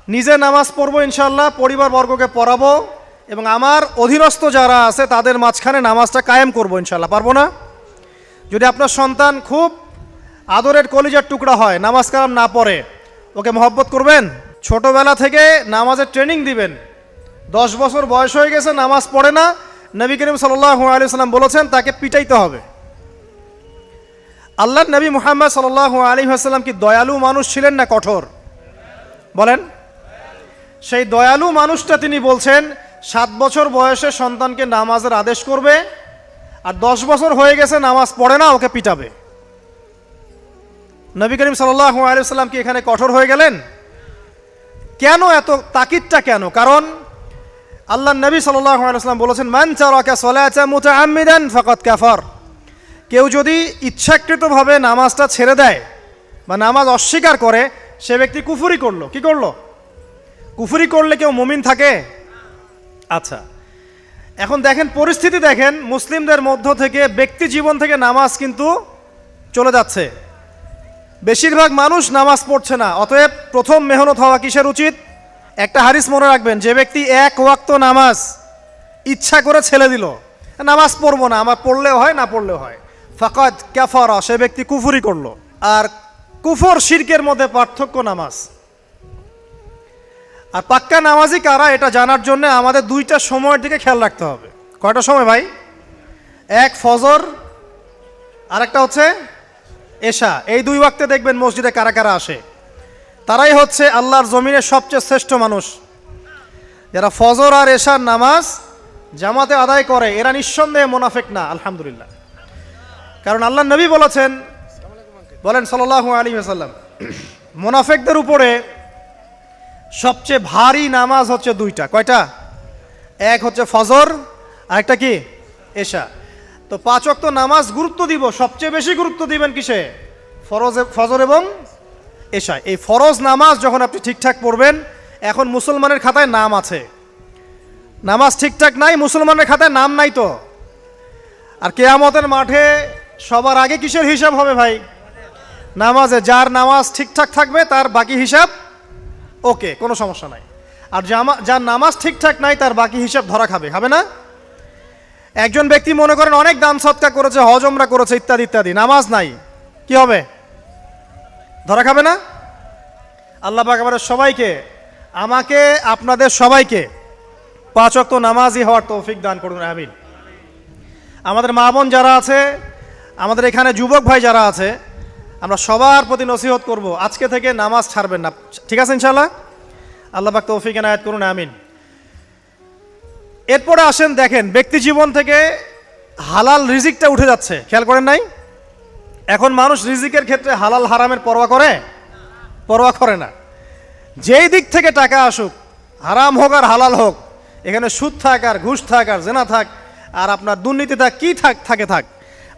নিজে নামাজ পড়বো ইনশাআল্লাহ, পরিবারবর্গকে পড়াবো এবং আমার অধীনস্থ যারা আছে তাদের মাঝখানে নামাজটা কায়েম করবো ইনশাআল্লাহ। পারবো না? যদি আপনার সন্তান খুব আদরের কলিজার টুকরা হয়, নামাজ কালাম না পড়ে, ওকে মহব্বত করবেন? ছোটবেলা থেকে নামাজের ট্রেনিং দিবেন। 10 বছর বয়স হয়ে গেছে, নামাজ পড়ে না, নবী করিম সাল্লাল্লাহু আলাইহি ওয়াসাল্লাম বলেছেন তাকে পিটাইতে হবে। আল্লাহর নবী মুহাম্মদ সাল্লাল্লাহু আলাইহি ওয়াসাল্লাম কি দয়ালু মানুষ ছিলেন না কঠোর? বলেন। সেই দয়ালু মানুষটা তিনি বলছেন 7 বছর বয়সে সন্তানকে নামাজের আদেশ করবে, আর 10 বছর হয়ে গেছে নামাজ পড়ে না, ওকে পিটাবে। নবী করিম সাল্লাল্লাহু আলাইহি ওয়াসাল্লাম কি এখানে কঠোর হয়ে গেলেন? কেন এত তাকিদটা কেন? কারণ আল্লাহর নবী সাল্লাল্লাহু আলাইহি ওয়াসাল্লাম বলেছেন, মান তারাকা সালাতা মুতাআম্মিদান ফাকাদ কাফার। কেউ যদি ইচ্ছাকৃতভাবে নামাজটা ছেড়ে দেয় বা নামাজ অস্বীকার করে, সে ব্যক্তি কুফরি করলো। কি করলো? কুফরি করলে কেউ মুমিন থাকে? আচ্ছা, এখন দেখেন পরিস্থিতি, দেখেন মুসলিমদের মধ্য থেকে ব্যক্তি জীবন থেকে নামাজ কিন্তু চলে যাচ্ছে। বেশিরভাগ মানুষ নামাজ পড়ছে না। অতএব প্রথম মেহনত হওয়া কিসের উচিত? একটা হাদিস মনে রাখবেন, যে ব্যক্তি 1 ওয়াক্ত নামাজ ইচ্ছা করে ছেড়ে দিল, নামাজ পড়বো না, আমার পড়লেও হয় না পড়লেও হয়, ফাকাদ কাফারা, সে ব্যক্তি কুফরি করলো। আর কুফর শিরকের মধ্যে পার্থক্য নামাজ। আর পাক্কা নামাজি কারা এটা জানার জন্য আমাদের 2টা সময়ের দিকে খেয়াল রাখতে হবে। কয়টা সময় ভাই? এক ফজর, আরেকটা হচ্ছে এশা। এই 2 ওয়াক্তে দেখবেন মসজিদে কারা কারা আসে, তারাই হচ্ছে আল্লাহর জমিনের সবচেয়ে শ্রেষ্ঠ মানুষ। যারা ফজর আর এশার নামাজ জামাতে আদায় করে, এরা নিঃসন্দেহে মুনাফিক না, আলহামদুলিল্লাহ। কারণ আল্লাহর নবী বলেছেন, বলেন সাল্লাল্লাহু আলাইহি ওয়াসাল্লাম, মুনাফিকদের উপরে সবচেয়ে ভারী নামাজ হচ্ছে 2টা। কয়টা? এক হচ্ছে ফজর, আর একটা কি? এশা। তো 5 ওয়াক্ত নামাজ গুরুত্ব দিব, সবচেয়ে বেশি গুরুত্ব দিবেন কিসে? ফজর এবং এশা। এই ফরজ নামাজ যখন আপনি ঠিকঠাক পড়বেন, এখন মুসলমানের খাতায় নাম আছে, নামাজ ঠিকঠাক নাই, মুসলমানের খাতায় নাম নাই তো। আর কিয়ামতের মাঠে সবার আগে কিসের হিসাব হবে ভাই? নামাজে। যার নামাজ ঠিকঠাক থাকবে তার বাকি হিসাব ওকে, কোনো সমস্যা নাই। আর যার নামাজ ঠিকঠাক নাই তার বাকি হিসাব ধরা খাবে, খাবে না? একজন ব্যক্তি মনে করেন অনেক দান সৎকার করেছে, হজ উমরা করেছে, ইত্যাদি ইত্যাদি, নামাজ নাই, কি হবে? ধরা খাবে না? আল্লাহ পাক আমাদের সবাইকে, আমাকে, আপনাদের সবাইকে 5 ওয়াক্ত নামাজি হওয়ার তৌফিক দান করুন, আমিন। আমাদের মা বোন যারা আছে, আমাদের এখানে যুবক ভাই যারা আছে, আমরা সবার প্রতি নসিহত করব, আজকে থেকে নামাজ ছাড়বেন না, ঠিক আছে ইনশাআল্লাহ? আল্লাহ পাক তৌফিক এনায়েত করুন, আমিন। এরপরে আসেন, দেখেন ব্যক্তি জীবন থেকে হালাল রিজিকটা উঠে যাচ্ছে, খেয়াল করেন নাই? এখন মানুষ রিজিকের ক্ষেত্রে হালাল হারামের পরোয়া করে? পরোয়া করে না। যেই দিক থেকে টাকা আসুক, হারাম হোক আর হালাল হোক, এখানে সুদ থাক আর ঘুষ থাক আর জেনা থাক আর আপনার দুর্নীতি থাক, কি থাক,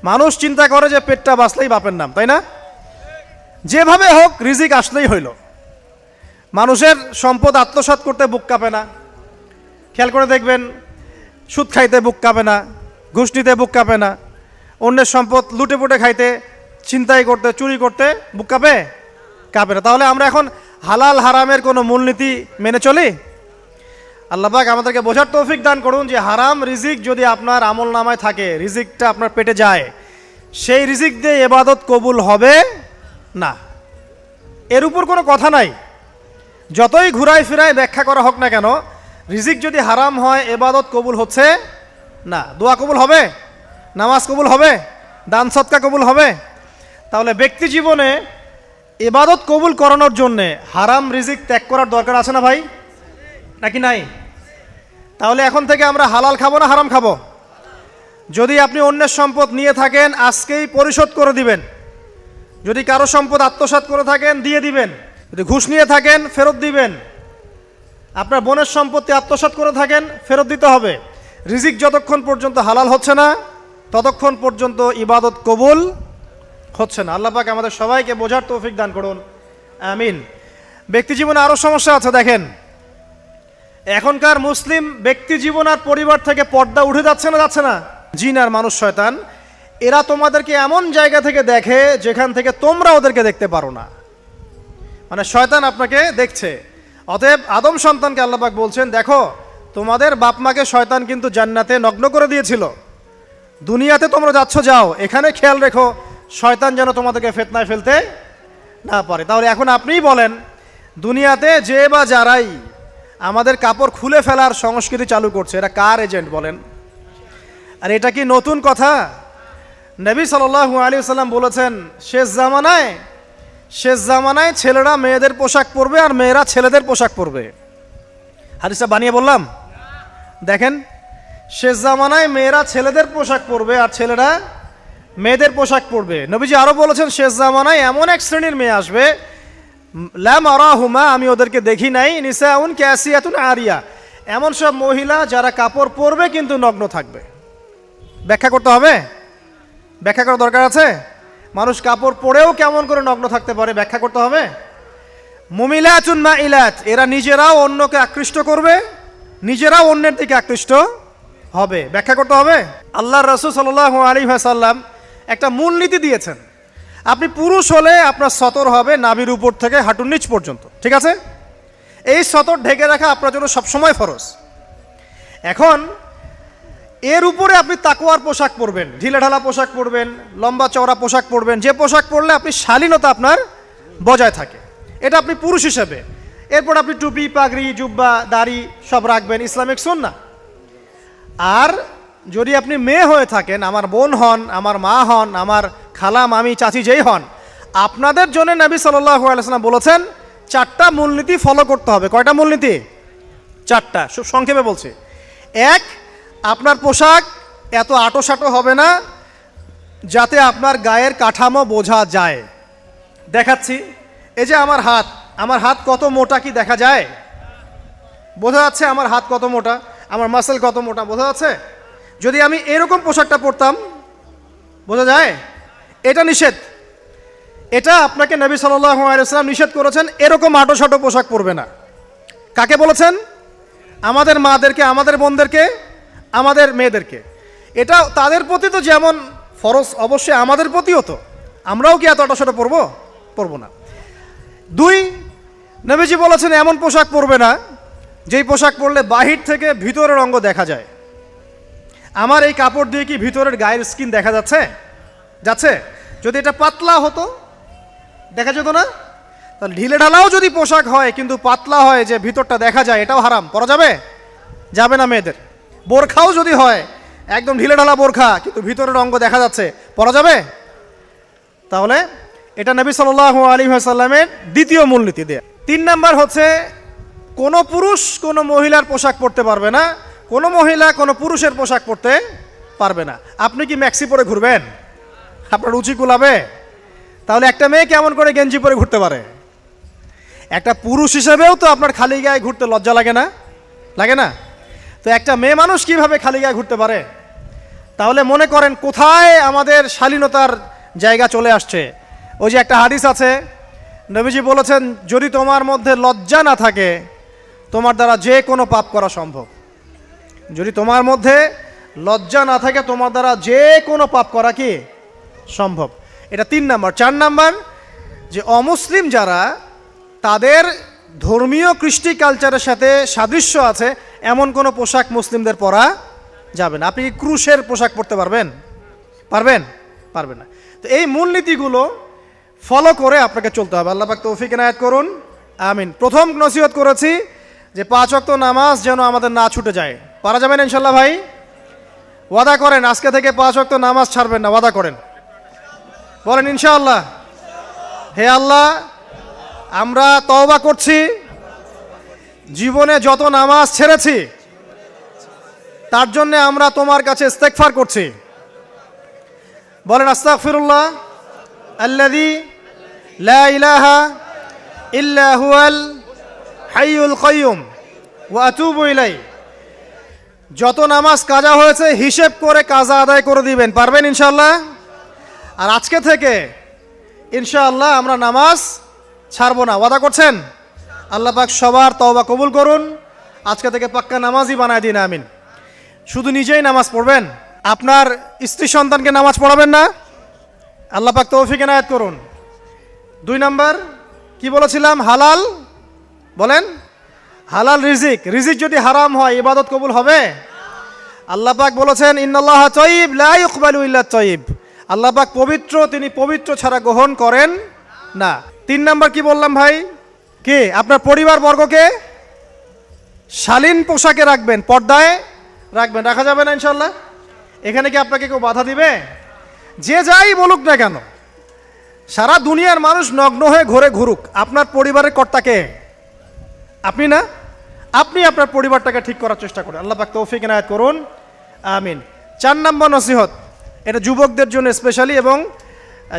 মানুষ চিন্তা করে যে পেটটা বাঁচলেই বাপের নাম, তাই না? যেভাবে হোক রিজিক আসলেই হইল। মানুষের সম্পদ আত্মসাৎ করতে বুক কাঁপে না, খেয়াল করে দেখবেন, সুদ খাইতে বুক কাঁপে না, ঘুষ নিতে বুক কাঁপে না, অন্যের সম্পদ লুটে পুটে খাইতে, ছিনতাই করতে, চুরি করতে বুক কাঁপে না। তাহলে আমরা এখন হালাল হারামের কোনো মূলনীতি মেনে চলি? আল্লাহ পাক আমাদেরকে বোঝার তৌফিক দান করুন যে হারাম রিজিক যদি আপনার আমল নামায় থাকে, রিজিকটা আপনার পেটে যায়, সেই রিজিক দিয়ে ইবাদত কবুল হবে না, এর উপর কোনো কথা নাই। যতই ঘুরায় ফিরায় ব্যাখ্যা করা হোক না কেন, রিজিক যদি হারাম হয় ইবাদত কবুল হচ্ছে না। দোয়া কবুল হবে? নামাজ কবুল হবে? দান সদকা কবুল হবে? তাহলে ব্যক্তি জীবনে ইবাদত কবুল করানোর জন্যে হারাম রিজিক ত্যাগ করার দরকার আছে না ভাই, নাকি নাই? তাহলে এখন থেকে আমরা হালাল খাবো না হারাম খাবো? যদি আপনি অন্যের সম্পদ নিয়ে থাকেন, আজকেই পরিশোধ করে দিবেন। যদি কারো সম্পদ আত্মসাৎ করে থাকেন, দিয়ে দিবেন। যদি ঘুষ নিয়ে থাকেন, ফেরত দিবেন। আপনার বোনের সম্পত্তি আত্মসাৎ করে থাকেন, ফেরত দিতে হবে। রিজিক যতক্ষণ পর্যন্ত হালাল হচ্ছে না, ততক্ষণ পর্যন্ত ইবাদত কবুল হচ্ছে না। আল্লাহ পাক আমাদের সবাইকে বোঝার তৌফিক দান করুন, আমিন। ব্যক্তি জীবনে আরও সমস্যা আছে, দেখেন এখনকার মুসলিম ব্যক্তি জীবন আর পরিবার থেকে পর্দা উঠে যাচ্ছে না? জিন আর মানুষ শয়তান, এরা তোমাদেরকে এমন জায়গা থেকে দেখে যেখান থেকে তোমরা ওদেরকে দেখতে পারো না। মানে শয়তান আপনাকে দেখছে, অতএব আদম সন্তানকে আল্লাহ পাক বলছেন, দেখো তোমাদের বাপ মাকে শয়তান কিন্তু জান্নাতে নগ্ন করে দিয়েছিল, দুনিয়াতে তোমরা যাচ্ছ যাও, এখানে খেয়াল রেখো শয়তান যেন তোমাদেরকে ফিতনায় ফেলতে না পারে। তাহলে এখন আপনিই বলেন, দুনিয়াতে যে বা যারাই আমাদের কাপড় খুলে ফেলার সংস্কৃতি চালু করছে, এরা কার এজেন্ট বলেন? আর এটা কি নতুন কথা? নবী সাল্লাল্লাহু আলাইহি ওয়াসাল্লাম বলেছেন, শেষ জামানায় ছেলেরা মেয়েদের পোশাক পরবে আর মেয়েরা ছেলেদের পোশাক পরবে। হাদিসটা বানিয়ে বললাম? দেখেন, শেষ জামানায় মেয়েরা ছেলেদের পোশাক পরবে আর ছেলেরা মেয়েদের পোশাক পরবে। নবীজি আরো বলেছেন, শেষ জামানায় এমন এক শ্রেণীর মেয়ে আসবে, লা মারাহুমা, আমি ওদেরকে দেখি নাই, নিসাউন কাসিয়াতুন আরিয়া, এমন সব মহিলা যারা কাপড় পরবে কিন্তু নগ্ন থাকবে। ব্যাখ্যা করতে হবে? ব্যাখ্যা করার দরকার আছে? মানুষ কাপড় পরেও কেমন করে নগ্ন থাকতে পারে ব্যাখ্যা করতে হবে। মুমিলাতুন মাইলাত, এরা নিজেরাও অন্যকে আকৃষ্ট করবে, নিজেরাও অন্যের দিকে আকৃষ্ট হবে, ব্যাখ্যা করতে হবে। আল্লাহর রাসূল সাল্লাল্লাহু আলাইহি ওয়াসাল্লাম একটা মূলনীতি দিয়েছেন, আপনি পুরুষ হলে আপনার সতর হবে নাভির উপর থেকে হাঁটুর নিচ পর্যন্ত, ঠিক আছে? এই সতর ঢেকে রাখা আপনার জন্য সবসময় ফরজ। এখন এর উপরে আপনি তাকওয়ার পোশাক পরবেন, ঢিলেঢালা পোশাক পরবেন, লম্বা চওড়া পোশাক পরবেন, যে পোশাক পরলে আপনি শালীনতা আপনার বজায় থাকে, এটা আপনি পুরুষ হিসেবে। এরপর আপনি টুপি, পাগড়ি, জুব্বা, দাড়ি সব রাখবেন, ইসলামিক সুন্নাহ। আর যদি আপনি মেয়ে হয়ে থাকেন, আমার বোন হন, আমার মা হন, আমার খালা, মামি, চাচি যেই হন, আপনাদের জন্য নবী সাল্লাল্লাহু আলাইহি ওয়াসাল্লাম বলেছেন 4টা মূলনীতি ফলো করতে হবে। কয়টা মূলনীতি? 4টা, খুব সংক্ষেপে বলছি। 1, আপনার পোশাক এত আঁটোসাঁটো হবে না যাতে আপনার গায়ের কাঠামো বোঝা যায়। দেখাচ্ছি, এই যে আমার হাত কত মোটা কি দেখা যায়? বোঝা যাচ্ছে আমার হাত কত মোটা, আমার মাসেল কত মোটা, বোঝা যাচ্ছে? যদি আমি এরকম পোশাকটা পরতাম, বোঝা যায়? এটা নিষেধ। এটা আপনাকে নবী সাল্লাল্লাহু আলাইহি ওয়াসাল্লাম নিষেধ করেছেন, এরকম আঁটোসাঁটো পোশাক পরবে না। কাকে বলেছেন? আমাদের মাদেরকে, আমাদের বোনদেরকে, আমাদের মেয়েদেরকে। এটা তাদের প্রতি তো যেমন ফরজ, অবশ্যই আমাদের প্রতিও তো। আমরাও কি এত আঁটোসাঁটো পরবো না। 2, নবীজি বলেছেন এমন পোশাক পরবে না যেই পোশাক পরলে বাহির থেকে ভিতরের অঙ্গ দেখা যায়। আমার এই কাপড় দিয়ে কি ভিতরের গায়ের স্কিন দেখা যাচ্ছে? যদি এটা পাতলা হতো দেখা যেত না? তাহলে ঢিলে ঢালাও যদি পোশাক হয় কিন্তু পাতলা হয় যে ভিতরটা দেখা যায়, এটাও হারাম, পরা যাবে না মেয়েদের। বোরখাও যদি হয় একদম ঢিলে ঢালা বোরখা কিন্তু ভিতরের অঙ্গ দেখা যাচ্ছে, পরা যাবে? তাহলে এটা নবী সাল্লাল্লাহু আলাইহি ওয়াসাল্লামের দ্বিতীয় মূলনীতি দেয়া। 3 নাম্বার হচ্ছে, কোনো পুরুষ কোনো মহিলার পোশাক পরতে পারবে না, কোনো মহিলা কোনো পুরুষের পোশাক পরতে পারবে না। আপনি কি ম্যাক্সি পরে ঘুরবেন? আপনার রুচি কুলাবে? তাহলে একটা মেয়ে কেমন করে গেঞ্জি পরে ঘুরতে পারে? একটা পুরুষ হিসেবেও তো আপনার খালি গায়ে ঘুরতে লজ্জা লাগে না? তো একটা মেয়ে মানুষ কিভাবে খালি গায়ে ঘুরতে পারে? তাহলে মনে করেন কোথায় আমাদের শালীনতার জায়গা চলে আসছে। ওই যে একটা হাদিস আছে, নবীজি বলেছেন, যদি তোমার মধ্যে লজ্জা না থাকে তোমার দ্বারা যে কোনো পাপ করা সম্ভব। যদি তোমার মধ্যে লজ্জা না থাকে তোমার দ্বারা যে কোনো পাপ করা কি সম্ভব। এটা 3 নাম্বার। 4 নাম্বার, যে অমুসলিম যারা, তাদের ধর্মীয় কৃষ্টি কালচারের সাথে সাদৃশ্য আছে এমন কোনো পোশাক মুসলিমদের পরা যাবে না। আপনি কি ক্রুশের পোশাক পরতে পারবেন? পারবেন না। তো এই মূলনীতিগুলো ফলো করে আপনাকে চলতে হবে। আল্লাহ পাক তৌফিক এনায়েত করুন, আমিন। প্রথম নসিহত করেছি যে 5 ওয়াক্ত নামাজ যেন আমাদের না ছুটে যায়। পারা যাবে না ইনশাল্লাহ ভাই? ওয়াদা করেন আজকে থেকে 5 ওয়াক্ত নামাজ ছাড়বেন না, ওয়াদা করেন, বলেন ইনশাআল্লাহ। হে আল্লাহ, আমরা তওবা করছি, জীবনে যত নামাজ ছেড়েছি তার জন্য আমরা তোমার কাছে ইস্তেগফার করছি। বলেন আস্তাগফিরুল্লাহ আল্লাযী লা ইলাহা ইল্লা হুয়াল হাইয়ুল কাইয়ুম ওয়া আতুবু ইলাইহি। যত নামাজ কাজা হয়েছে হিসেব করে কাজা আদায় করে দিবেন, পারবেন ইনশাআল্লাহ? আর আজকে থেকে ইনশাআল্লাহ আমরা নামাজ ছাড়বো না, ওয়াদা করছেন? আল্লাহ পাক সবার তওবা কবুল করুন, আজকে থেকে পাক্কা নামাজই বানায় দিন, আমিন। শুধু নিজেই নামাজ পড়বেন, আপনার স্ত্রী সন্তানকে নামাজ পড়াবেন না? আল্লাহ পাক তৌফিক এনায়েত করুন। 2 নাম্বার কি বলেছিলাম? হালাল, বলেন হালাল রিজিক, রিজিক যদি হারাম হয় ইবাদত কবুল হবে? আল্লাহ পাক বলেছেন ইন্নাল্লাহ তাইয়্যিব লা ইকবালু ইল্লা তাইয়্যিব, আল্লাহ পাক পবিত্র, তিনি পবিত্র ছাড়া গ্রহণ করেন না। 3 নাম্বার কি বললাম ভাই? কি আপনার পরিবার বর্গকে শালীন পোশাকে রাখবেন, পর্দায় রাখবেন। রাখা যাবে না ইনশাল্লাহ? এখানে কি আপনাকে কেউ বাধা দিবে? যে যাই বলুক না কেন, সারা দুনিয়ার মানুষ নগ্ন হয়ে ঘুরে ঘুরুক, আপনার পরিবারের কর্তাকে আপনি না, আপনি আপনার পরিবারটাকে ঠিক করার চেষ্টা করেন। আল্লাহ পাক তৌফিক ইনায়াত করুন, আমিন। 4 নম্বর নসিহত, এটা যুবকদের জন্য স্পেশালি এবং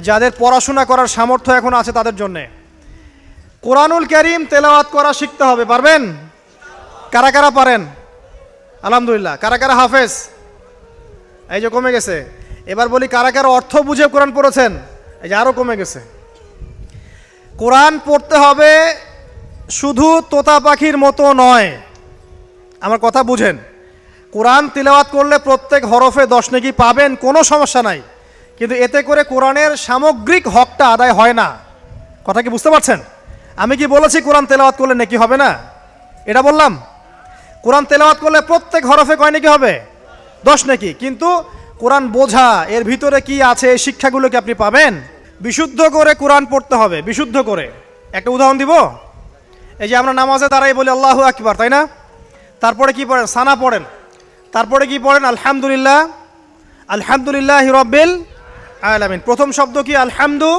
যাদের পড়াশোনা করার সামর্থ্য এখন আছে তাদের জন্যে। কোরআনুল কারীম তেলাওয়াত করা শিখতে হবে। পারবেন? কারা কারা পারেন? আলহামদুলিল্লাহ। কারা কারা হাফেজ? এই যে কমে গেছে। এবার বলি কারা কারা অর্থ বুঝে কোরআন পড়েছেন? এই যে আরো কমে গেছে। কোরআন পড়তে হবে শুধু তোতা পাখির মতো নয়, আমার কথা বুঝেন। কোরআন তিলাওয়াত করলে প্রত্যেক হরফে 10 নেকি পাবেন, কোনো সমস্যা নাই, কিন্তু এতে করে কোরআনের সামগ্রিক হকটা আদায় হয় না। কথা কি বুঝতে পারছেন? আমি কি বলেছি কোরআন তেলাওয়াত করলে নেকি হবে না? এটা বললাম? কোরআন তেলাওয়াত করলে প্রত্যেক হরফে কয় নেকি হবে? 10 নেকি। কিন্তু কোরআন বোঝা, এর ভিতরে কি আছে, এই শিক্ষাগুলো কি আপনি পাবেন? বিশুদ্ধ করে কোরআন পড়তে হবে, বিশুদ্ধ করে। একটা উদাহরণ দিব। এই যে আমরা নামাজে দাঁড়াই বলি আল্লাহু আকবার, তাই না? তারপরে কি পড়েন? সানা পড়েন। তারপরে কি পড়েন? আলহামদুলিল্লাহ, আলহামদুলিল্লাহি রাব্বিল আলামিন। প্রথম শব্দ কি? আলহামদু।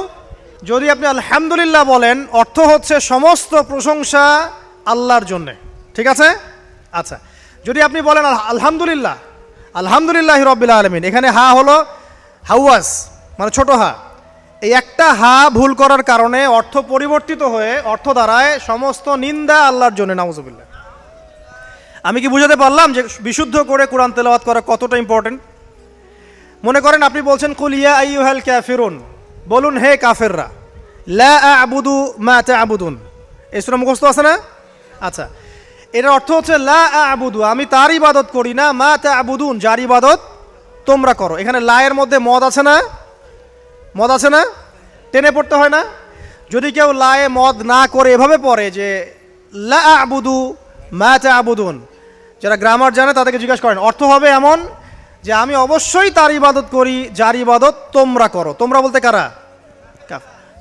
যদি আপনি আলহামদুলিল্লাহ বলেন, অর্থ হচ্ছে সমস্ত প্রশংসা আল্লাহর জন্যে, ঠিক আছে? আচ্ছা, যদি আপনি বলেন আলহামদুলিল্লাহ, আলহামদুলিল্লাহি রাব্বিল আলামিন, এখানে হা হলো হাওয়াস, মানে ছোট হা। এই একটা হা ভুল করার কারণে অর্থ পরিবর্তিত হয়ে অর্থ দাঁড়ায় সমস্ত নিন্দা আল্লাহর জন্য, নাউজুবিল্লাহ। আমি কি বুঝাতে পারলাম যে বিশুদ্ধ করে কোরআন তেলাওয়াত করা কতটা ইম্পর্টেন্ট? মনে করেন আপনি বলছেন কুল ইয়া আইয়ুহাল কাফিরুন, বলুন হে কাফেররা, লা আ'বুদু মা তা'বুদুন। এই সূরা মুখস্থ আছে না? আচ্ছা, এর অর্থ হচ্ছে লা আ'বুদু, আমি তার ইবাদত করি না, মা তা'বুদুন, যার ইবাদত তোমরা করো। এখানে লা এর মধ্যে মদ আছে না? মদ আছে না? টেনে পড়তে হয় না? যদি কেউ লায়ে মদ না করে এভাবে পড়ে যে লা আ'বুদু মা তা'বুদুন, যারা গ্রামার জানে তাদেরকে জিজ্ঞাসা করেন, অর্থ হবে এমন যে আমি অবশ্যই তার ইবাদত করি যার ইবাদত তোমরা করো। তোমরা বলতে কারা?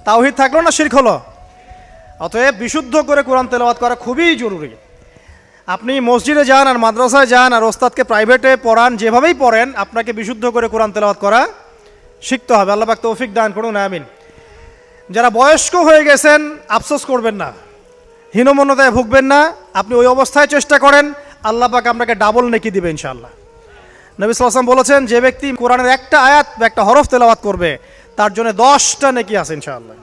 তাওহীদ থাকলো না শিরক হলো? অতএব বিশুদ্ধ করে কোরআন তেলাওয়াত করা খুবই জরুরি। আপনি মসজিদে যান আর মাদ্রাসায় যান আর ওস্তাদকে প্রাইভেটে পড়ান, যেভাবেই পড়েন, আপনাকে বিশুদ্ধ করে কোরআন তেলাওয়াত করা শিখতে হবে। আল্লাহ পাক তৌফিক দান করুন, আমিন। যারা বয়স্ক হয়ে গেছেন আফসোস করবেন না, হীনমন্যতায় ভুগবেন না, আপনি ওই অবস্থায় চেষ্টা করেন, আল্লাহ পাক আপনাকে ডাবল নেকি দিবে ইনশাআল্লাহ। নবী সাল্লাল্লাহু আলাইহি ওয়াসাল্লাম বলেছেন, যে ব্যক্তি কোরআনের একটা আয়াত বা একটা হরফ তেলাওয়াত করবে তার জন্য 10টা নেকি আছে ইনশাআল্লাহ।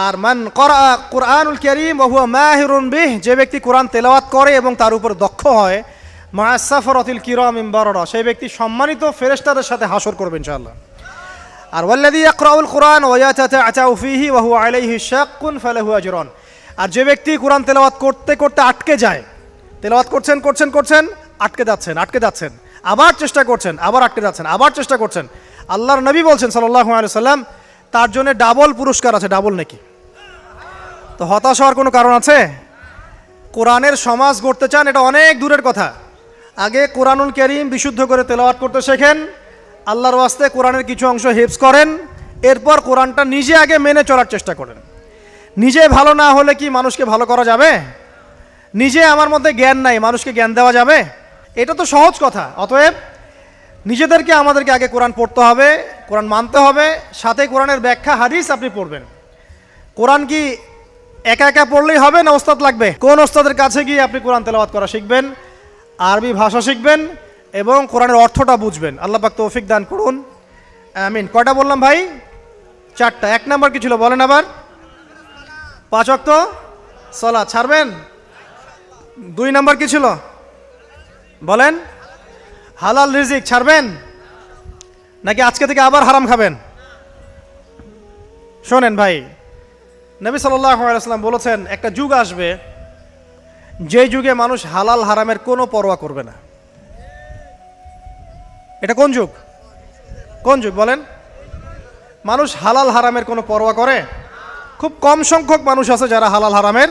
আর মান ক্বারা কুরআনুল কারীম ওয়া হুয়া মাহিরুন বিহ, যে ব্যক্তি কোরআন তেলাওয়াত করে এবং তার উপর দক্ষ হয়, মা'আস সাফরাতিল কিরামিন বারারা, সেই ব্যক্তি সম্মানিত ফেরেশতাদের সাথে হাসর করবে ইনশাআল্লাহ। আর ওয়াল্লাযী ইয়াকরাউল কুরআন ওয়া ইয়াতাতাআতাউ ফীহি ওয়া হুয়া আলাইহি শাক্কুন ফালাহু আজরান, আর যে ব্যক্তি কোরআন তেলাওয়াত করতে করতে আটকে যায়, তেলাওয়াত করছেন করছেন করছেন, আটকে যাচ্ছেন, আবার চেষ্টা করছেন, আবার আটকে যাচ্ছেন, আবার চেষ্টা করছেন, আল্লাহর নবী বলছেন সাল্লাল্লাহু আলাইহি ওয়াসাল্লাম, তার জন্য ডাবল পুরস্কার আছে, ডাবল নেকি। তো হতাশ হওয়ার কোনো কারণ আছে? কোরআনের সমাজ গড়তে চান, এটা অনেক দূরের কথা। আগে কোরআনুল কারীম বিশুদ্ধ করে তেলাওয়াত করতে শেখেন, আল্লাহর ওয়াস্তে কোরআনের কিছু অংশ হিফজ করেন, এরপর কোরআনটা নিজে আগে মেনে চলার চেষ্টা করেন। নিজে ভালো না হলে কি মানুষকে ভালো করা যাবে? নিজে আমার মধ্যে জ্ঞান নাই, মানুষকে জ্ঞান দেওয়া যাবে? এটা তো সহজ কথা। অতএব নিজেদেরকে আমাদেরকে আগে কোরআন পড়তে হবে, কোরআন মানতে হবে, সাথে কোরআনের ব্যাখ্যা হাদিস আপনি পড়বেন। কোরআন কি একা একা পড়লেই হবে না ওস্তাদ লাগবে? কোন ওস্তাদের কাছে গিয়ে আপনি কোরআন তেলাওয়াত করা শিখবেন, আরবি ভাষা শিখবেন এবং কোরআনের অর্থটা বুঝবেন। আল্লাহ পাক তৌফিক দান করুন, আমিন। কয়টা বললাম ভাই? 4টা। 1 নাম্বার কি ছিল বলেন আবার? 5 ওয়াক্ত সালাত ছাড়বেন। 2 নাম্বার কি ছিল বলেন? হালাল রিজিক ছাড়বেন নাকি আজকে থেকে আবার হারাম খাবেন? শোনেন ভাই, নবী সাল্লাল্লাহু আলাইহি ওয়াসাল্লাম বলেছেন, একটা যুগ আসবে যে যুগে মানুষ হালাল হারামের কোনো পরোয়া করবে না। এটা কোন যুগ? কোন যুগ বলেন? মানুষ হালাল হারামের কোনো পরোয়া করে? খুব কম সংখ্যক মানুষ আছে যারা হালাল হারামের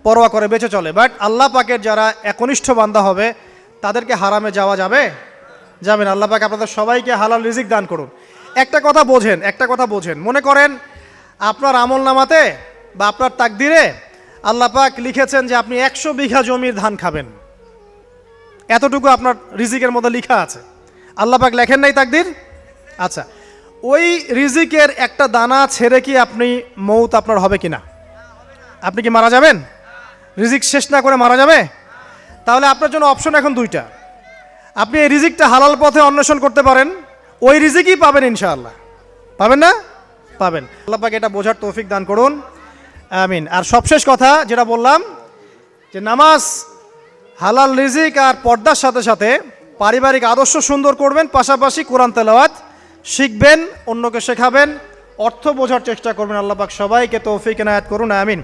পরোয়া করে বেঁচে চলে। বাট আল্লাহ পাকের যারা একনিষ্ঠ বান্দা হবে তাদেরকে হারামে যাওয়া যাবে? যাবে না। আল্লাহ পাক আপনাদের সবাইকে হালাল রিজিক দান করুন। একটা কথা বোঝেন, মনে করেন আপনার আমল নামাতে বা আপনার তাকদিরে আল্লাহ পাক লিখেছেন যে আপনি 100 বিঘা জমির ধান খাবেন, এতটুকু আপনার রিজিকের মধ্যে লেখা আছে। আল্লাহ পাক লেখেন নাই তাকদির? আচ্ছা, ওই রিজিকের একটা দানা ছেড়ে কি আপনি মৌত আপনার হবে কিনা? আপনি কি মারা যাবেন? রিজিক শেষ না করে মারা যাবে? তাহলে আপনার জন্য অপশন এখন দুইটা। আপনি এই রিজিকটা হালাল পথে অন্বেষণ করতে পারেন, ওই রিজিকই পাবেন ইনশাআল্লাহ। পাবেন না? পাবেন। আল্লাহ পাক এটা বোঝার তৌফিক দান করুন, আমিন। আর সবশেষ কথা যেটা বললাম যে নামাজ, হালাল রিজিক আর পর্দার সাথে সাথে পারিবারিক আদর্শ সুন্দর করবেন, পাশাপাশি কোরআন তেলাওয়াত শিখবেন, অন্যকে শেখাবেন, অর্থ বোঝার চেষ্টা করবেন। আল্লাহ পাক সবাইকে তৌফিক এনায়েত করুন, আমিন।